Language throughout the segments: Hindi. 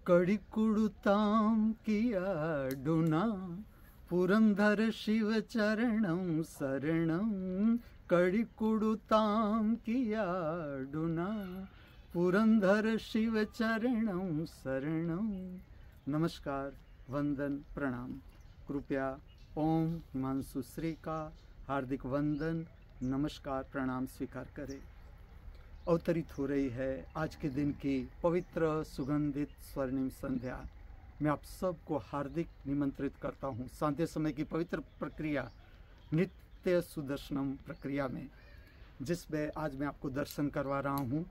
कड़िकुड़ुतां कियाडुना पुरंदर शिव चरणं शरणं कड़िकुड़ुतां कियाडुना पुरंदर शिव चरणं शरणं। नमस्कार, वंदन, प्रणाम। कृपया ओम हिमांशु श्री का हार्दिक वंदन, नमस्कार, प्रणाम स्वीकार करें। अवतरित हो रही है आज के दिन की पवित्र सुगंधित स्वर्णिम संध्या। मैं आप सबको हार्दिक निमंत्रित करता हूँ सांध्य समय की पवित्र प्रक्रिया नित्य सुदर्शनम प्रक्रिया में, जिसमें आज मैं आपको दर्शन करवा रहा हूँ।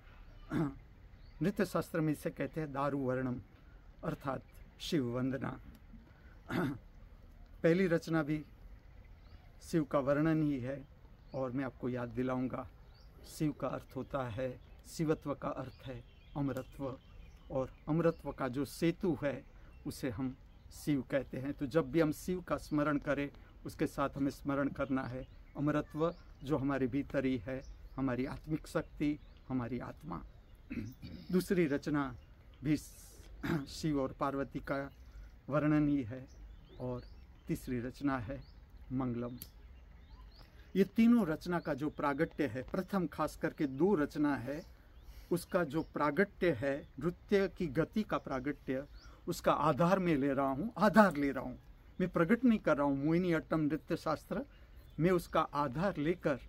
नृत्य शास्त्र में इसे कहते हैं दारू वर्णम, अर्थात शिव वंदना। पहली रचना भी शिव का वर्णन ही है और मैं आपको याद दिलाऊंगा। शिव का अर्थ होता है, शिवत्व का अर्थ है अमरत्व, और अमरत्व का जो सेतु है उसे हम शिव कहते हैं। तो जब भी हम शिव का स्मरण करें, उसके साथ हमें स्मरण करना है अमरत्व, जो हमारे भीतर ही है, हमारी आत्मिक शक्ति, हमारी आत्मा। दूसरी रचना भी शिव और पार्वती का वर्णन ही है, और तीसरी रचना है मंगलम। ये तीनों रचना का जो प्रागट्य है, प्रथम खास करके दो रचना है, उसका जो प्रागट्य है, नृत्य की गति का प्रागट्य, उसका आधार में ले रहा हूँ। आधार ले रहा हूँ, मैं प्रकट नहीं कर रहा हूँ मोहिनी अट्टम नृत्य शास्त्र, मैं उसका आधार लेकर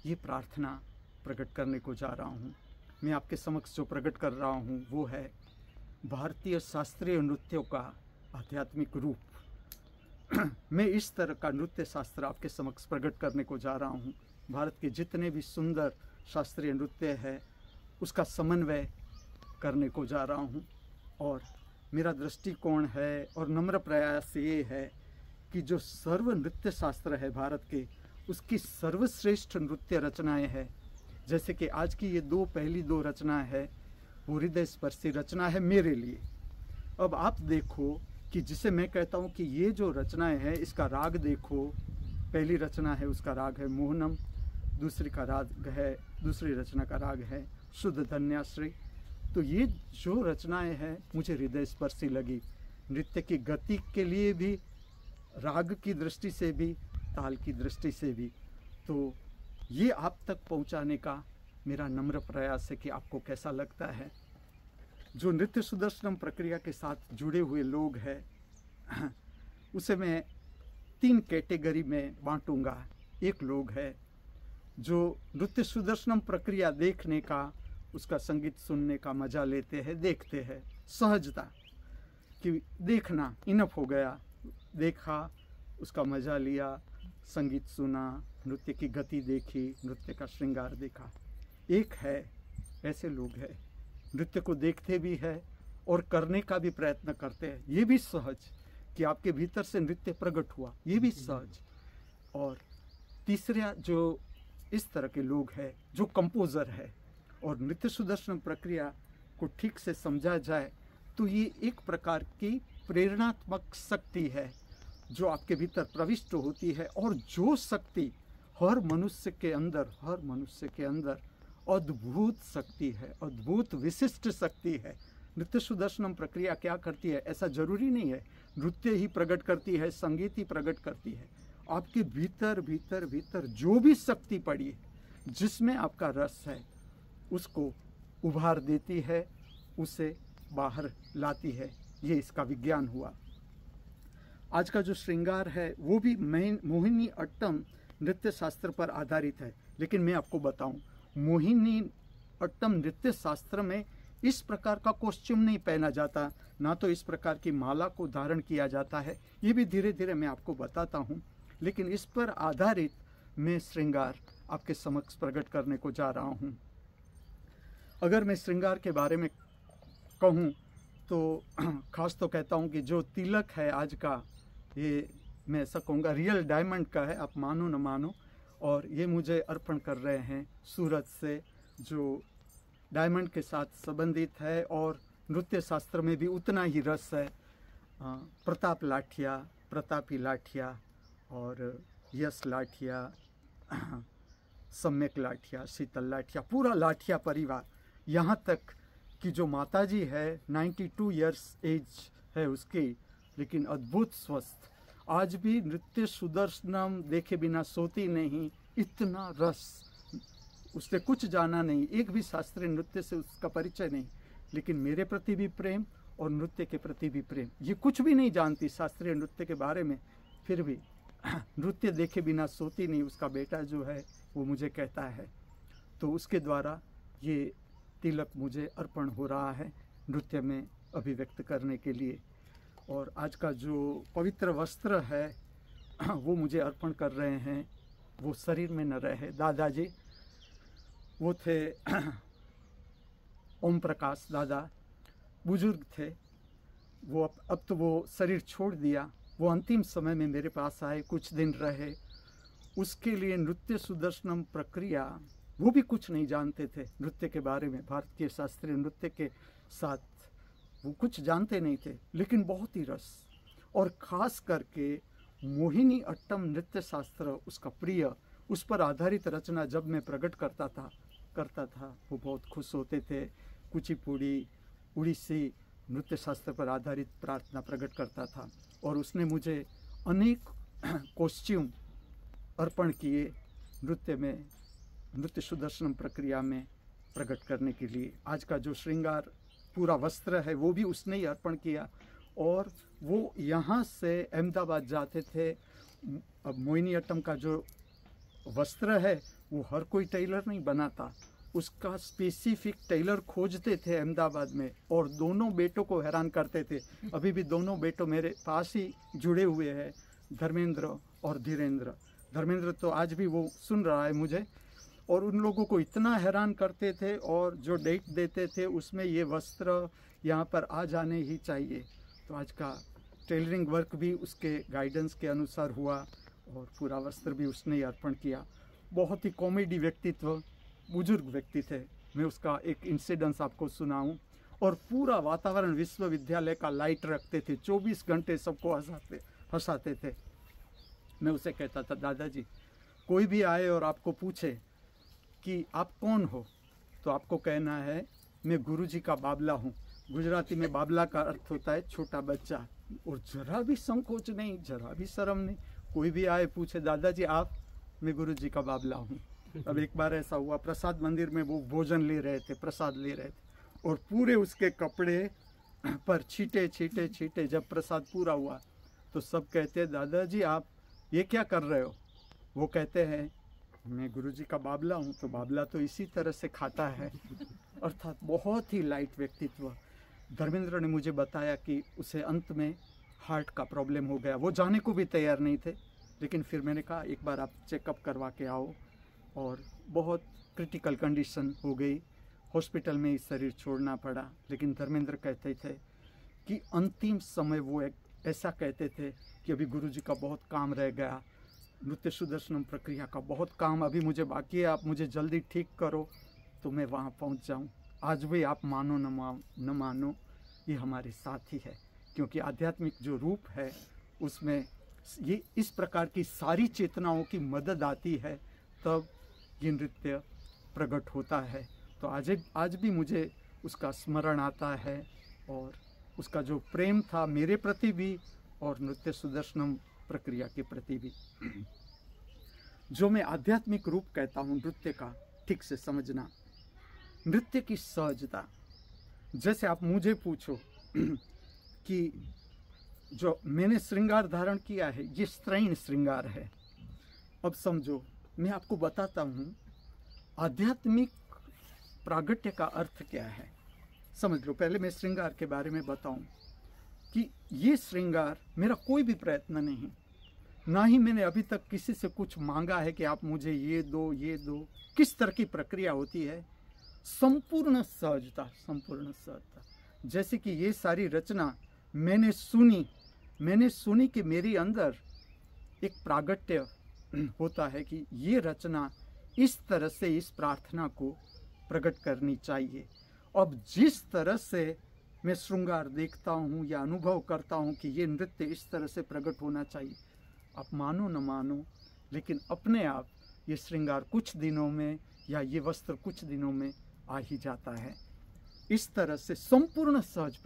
ये प्रार्थना प्रकट करने को जा रहा हूँ। मैं आपके समक्ष जो प्रकट कर रहा हूँ वो है भारतीय शास्त्रीय नृत्यों का आध्यात्मिक रूप। मैं इस तरह का नृत्य शास्त्र आपके समक्ष प्रकट करने को जा रहा हूँ। भारत के जितने भी सुंदर शास्त्रीय नृत्य है उसका समन्वय करने को जा रहा हूँ, और मेरा दृष्टिकोण है और नम्र प्रयास ये है कि जो सर्व नृत्य शास्त्र है भारत के, उसकी सर्वश्रेष्ठ नृत्य रचनाएं हैं। जैसे कि आज की ये पहली दो रचना है, वो हृदय स्पर्शी रचना है मेरे लिए। अब आप देखो कि जिसे मैं कहता हूँ कि ये जो रचनाएं हैं इसका राग देखो। पहली रचना है उसका राग है मोहनम, दूसरी रचना का राग है शुद्ध धन्याश्री। तो ये जो रचनाएं हैं मुझे हृदय स्पर्शी लगी, नृत्य की गति के लिए भी, राग की दृष्टि से भी, ताल की दृष्टि से भी। तो ये आप तक पहुंचाने का मेरा नम्र प्रयास है कि आपको कैसा लगता है। जो नृत्य सुदर्शनम प्रक्रिया के साथ जुड़े हुए लोग हैं उसे मैं 3 कैटेगरी में बांटूंगा। एक लोग है जो नृत्य सुदर्शनम प्रक्रिया देखने का, उसका संगीत सुनने का मजा लेते हैं, देखते हैं, सहजता कि देखना इनफ हो गया, देखा, उसका मजा लिया, संगीत सुना, नृत्य की गति देखी, नृत्य का श्रृंगार देखा। एक है, ऐसे लोग हैं नृत्य को देखते भी है और करने का भी प्रयत्न करते हैं, ये भी सहज कि आपके भीतर से नृत्य प्रकट हुआ, ये भी सहज। और तीसरा जो इस तरह के लोग हैं जो कंपोजर है, और नृत्य सुदर्शन प्रक्रिया को ठीक से समझा जाए तो ये एक प्रकार की प्रेरणात्मक शक्ति है जो आपके भीतर प्रविष्ट होती है, और जो शक्ति हर मनुष्य के अंदर अद्भुत शक्ति है, अद्भुत विशिष्ट शक्ति है। नृत्य सुदर्शनम प्रक्रिया क्या करती है, ऐसा जरूरी नहीं है नृत्य ही प्रकट करती है, संगीत ही प्रकट करती है। आपके भीतर जो भी शक्ति पड़ी है, जिसमें आपका रस है, उसको उभार देती है, उसे बाहर लाती है। ये इसका विज्ञान हुआ। आज का जो श्रृंगार है वो भी मोहिनी अट्टम नृत्य शास्त्र पर आधारित है, लेकिन मैं आपको बताऊं, मोहिनी अट्टम नृत्य शास्त्र में इस प्रकार का कॉस्ट्यूम नहीं पहना जाता, ना तो इस प्रकार की माला को धारण किया जाता है। ये भी धीरे धीरे मैं आपको बताता हूँ, लेकिन इस पर आधारित मैं श्रृंगार आपके समक्ष प्रकट करने को जा रहा हूँ। अगर मैं श्रृंगार के बारे में कहूँ तो खास तो कहता हूँ कि जो तिलक है आज का, ये मैं ऐसा कहूँगा रियल डायमंड का है, आप मानो न मानो, और ये मुझे अर्पण कर रहे हैं सूरत से, जो डायमंड के साथ संबंधित है और नृत्य शास्त्र में भी उतना ही रस है। प्रतापी लाठिया और यश लाठिया, सम्यक लाठिया, शीतल लाठिया, पूरा लाठिया परिवार, यहाँ तक कि जो माताजी है 92 इयर्स एज है उसकी, लेकिन अद्भुत स्वस्थ, आज भी नृत्य सुदर्शनम देखे बिना सोती नहीं, इतना रस। उसने कुछ जाना नहीं, एक भी शास्त्रीय नृत्य से उसका परिचय नहीं, लेकिन मेरे प्रति भी प्रेम और नृत्य के प्रति भी प्रेम। ये कुछ भी नहीं जानती शास्त्रीय नृत्य के बारे में, फिर भी नृत्य देखे बिना सोती नहीं, उसका बेटा जो है वो मुझे कहता है। तो उसके द्वारा ये तिलक मुझे अर्पण हो रहा है नृत्य में अभिव्यक्त करने के लिए। और आज का जो पवित्र वस्त्र है वो मुझे अर्पण कर रहे हैं, वो शरीर में न रहे। दादाजी वो थे ओम प्रकाश दादा, बुजुर्ग थे, वो अब तो वो शरीर छोड़ दिया। वो अंतिम समय में मेरे पास आए, कुछ दिन रहे। उसके लिए नृत्य सुदर्शनम प्रक्रिया, वो भी कुछ नहीं जानते थे नृत्य के बारे में, भारतीय शास्त्रीय नृत्य के साथ वो कुछ जानते नहीं थे, लेकिन बहुत ही रस। और ख़ास करके मोहिनी अट्टम नृत्य शास्त्र उसका प्रिय, उस पर आधारित रचना जब मैं प्रकट करता था वो बहुत खुश होते थे। कुचिपुड़ी, उड़ीसी नृत्य शास्त्र पर आधारित प्रार्थना प्रकट करता था। और उसने मुझे अनेक कॉस्ट्यूम अर्पण किए नृत्य में, नृत्य सुदर्शनम प्रक्रिया में प्रकट करने के लिए। आज का जो श्रृंगार पूरा वस्त्र है वो भी उसने ही अर्पण किया। और वो यहाँ से अहमदाबाद जाते थे। अब मोहिनी अट्टम का जो वस्त्र है वो हर कोई टेलर नहीं बनाता, उसका स्पेसिफिक टेलर खोजते थे अहमदाबाद में, और दोनों बेटों को हैरान करते थे। अभी भी दोनों बेटों मेरे पास ही जुड़े हुए हैं, धर्मेंद्र और धीरेंद्र। धर्मेंद्र तो आज भी वो सुन रहा है मुझे। और उन लोगों को इतना हैरान करते थे, और जो डेट देते थे उसमें ये वस्त्र यहाँ पर आ जाने ही चाहिए। तो आज का टेलरिंग वर्क भी उसके गाइडेंस के अनुसार हुआ, और पूरा वस्त्र भी उसने ही अर्पण किया। बहुत ही कॉमेडी व्यक्तित्व, बुजुर्ग व्यक्ति थे। मैं उसका एक इंसिडेंस आपको सुनाऊं। और पूरा वातावरण विश्वविद्यालय का लाइट रखते थे, 24 घंटे सबको हंसाते थे। मैं उसे कहता था, दादाजी कोई भी आए और आपको पूछे कि आप कौन हो, तो आपको कहना है मैं गुरुजी का बाबला हूँ। गुजराती में बाबला का अर्थ होता है छोटा बच्चा। और जरा भी संकोच नहीं, जरा भी शर्म नहीं। कोई भी आए पूछे, दादाजी आप, मैं गुरुजी का बाबला हूँ। अब एक बार ऐसा हुआ, प्रसाद मंदिर में वो भोजन ले रहे थे, प्रसाद ले रहे थे, और पूरे उसके कपड़े पर छीटे जब प्रसाद पूरा हुआ तो सब कहते हैं, दादाजी आप ये क्या कर रहे हो? वो कहते हैं, मैं गुरुजी का बाबला हूँ। तो बाबला तो इसी तरह से खाता है। अर्थात बहुत ही लाइट व्यक्तित्व। धर्मेंद्र ने मुझे बताया कि उसे अंत में हार्ट का प्रॉब्लम हो गया। वो जाने को भी तैयार नहीं थे, लेकिन फिर मैंने कहा एक बार आप चेकअप करवा के आओ। और बहुत क्रिटिकल कंडीशन हो गई, हॉस्पिटल में ही शरीर छोड़ना पड़ा। लेकिन धर्मेंद्र कहते थे कि अंतिम समय वो एक ऐसा कहते थे कि अभी गुरुजी का बहुत काम रह गया, नृत्य सुदर्शनम प्रक्रिया का बहुत काम अभी मुझे बाकी है, आप मुझे जल्दी ठीक करो तो मैं वहाँ पहुँच जाऊँ। आज भी आप मानो न मानो, ये हमारे साथ ही है, क्योंकि आध्यात्मिक जो रूप है उसमें ये इस प्रकार की सारी चेतनाओं की मदद आती है, तब ये नृत्य प्रकट होता है। तो आज भी मुझे उसका स्मरण आता है, और उसका जो प्रेम था मेरे प्रति भी और नृत्य सुदर्शनम प्रक्रिया के प्रति भी। जो मैं आध्यात्मिक रूप कहता हूँ नृत्य का, ठीक से समझना। नृत्य की सहजता, जैसे आप मुझे पूछो कि जो मैंने श्रृंगार धारण किया है ये स्त्रैण श्रृंगार है। अब समझो, मैं आपको बताता हूँ आध्यात्मिक प्रागट्य का अर्थ क्या है, समझ लो। पहले मैं श्रृंगार के बारे में बताऊं कि ये श्रृंगार मेरा कोई भी प्रयत्न नहीं, ना ही मैंने अभी तक किसी से कुछ मांगा है कि आप मुझे ये दो ये दो। किस तरह की प्रक्रिया होती है? संपूर्ण सहजता, संपूर्ण सहजता। जैसे कि ये सारी रचना मैंने सुनी कि मेरे अंदर एक प्रागट्य होता है कि ये रचना इस तरह से इस प्रार्थना को प्रकट करनी चाहिए। अब जिस तरह से मैं श्रृंगार देखता हूँ या अनुभव करता हूँ कि ये नृत्य इस तरह से प्रकट होना चाहिए, आप मानो न मानो, लेकिन अपने आप ये श्रृंगार कुछ दिनों में या ये वस्त्र कुछ दिनों में आ ही जाता है। इस तरह से संपूर्ण सहज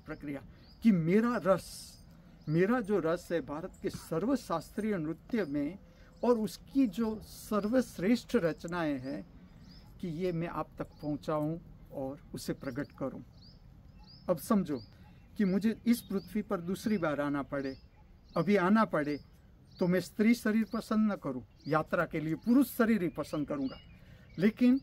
प्रक्रिया कि मेरा जो रस है भारत के सर्वशास्त्रीय नृत्य में और उसकी जो सर्वश्रेष्ठ रचनाएं हैं कि ये मैं आप तक पहुंचाऊं और उसे प्रकट करूं। अब समझो कि मुझे इस पृथ्वी पर दूसरी बार आना पड़े, अभी आना पड़े तो मैं स्त्री शरीर पसंद न करूं, यात्रा के लिए पुरुष शरीर ही पसंद करूंगा, लेकिन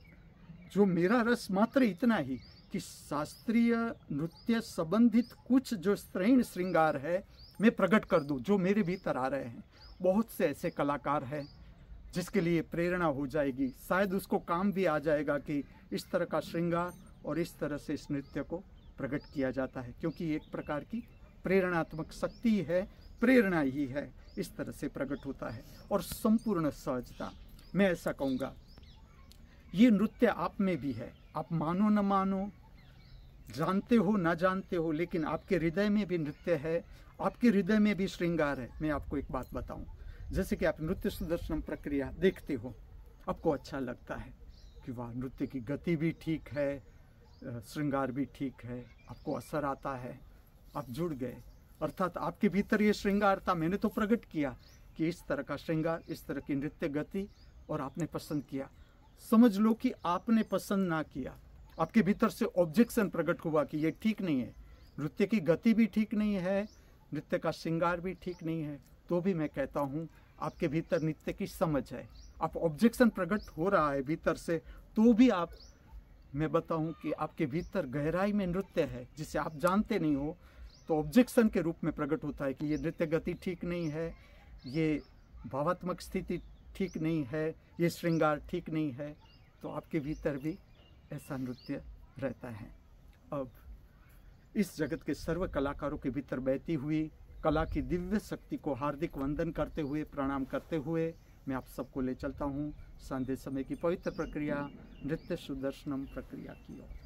जो मेरा रस मात्र इतना ही कि शास्त्रीय नृत्य संबंधित कुछ जो स्त्रैण श्रृंगार है मैं प्रकट कर दूं जो मेरे भीतर आ रहे हैं। बहुत से ऐसे कलाकार हैं जिसके लिए प्रेरणा हो जाएगी, शायद उसको काम भी आ जाएगा कि इस तरह का श्रृंगार और इस तरह से इस नृत्य को प्रकट किया जाता है, क्योंकि एक प्रकार की प्रेरणात्मक शक्ति है, प्रेरणा ही है, इस तरह से प्रकट होता है। और संपूर्ण सहजता, मैं ऐसा कहूँगा ये नृत्य आप में भी है, आप मानो न मानो, जानते हो ना जानते हो, लेकिन आपके हृदय में भी नृत्य है, आपके हृदय में भी श्रृंगार है। मैं आपको एक बात बताऊं, जैसे कि आप नृत्य सुदर्शनम प्रक्रिया देखते हो, आपको अच्छा लगता है कि वाह नृत्य की गति भी ठीक है, श्रृंगार भी ठीक है, आपको असर आता है, आप जुड़ गए, अर्थात आपके भीतर ये श्रृंगार था, मैंने तो प्रकट किया कि इस तरह का श्रृंगार, इस तरह की नृत्य गति, और आपने पसंद किया। समझ लो कि आपने पसंद ना किया, आपके भीतर से ऑब्जेक्शन प्रकट हुआ कि ये ठीक नहीं है, नृत्य की गति भी ठीक नहीं है, नृत्य का श्रृंगार भी ठीक नहीं है, तो भी मैं कहता हूँ आपके भीतर नृत्य की समझ है। आप ऑब्जेक्शन प्रकट हो रहा है भीतर से, तो भी आप, मैं बताऊं कि आपके भीतर गहराई में नृत्य है जिसे आप जानते नहीं हो, तो ऑब्जेक्शन के रूप में प्रकट होता है कि ये नृत्य गति ठीक नहीं है, ये भावात्मक स्थिति ठीक नहीं है, ये श्रृंगार ठीक नहीं है, तो आपके भीतर भी ऐसा नृत्य रहता है। अब इस जगत के सर्व कलाकारों के भीतर बहती हुई कला की दिव्य शक्ति को हार्दिक वंदन करते हुए, प्रणाम करते हुए मैं आप सबको ले चलता हूँ संध्या समय की पवित्र प्रक्रिया नृत्य सुदर्शनम प्रक्रिया की ओर।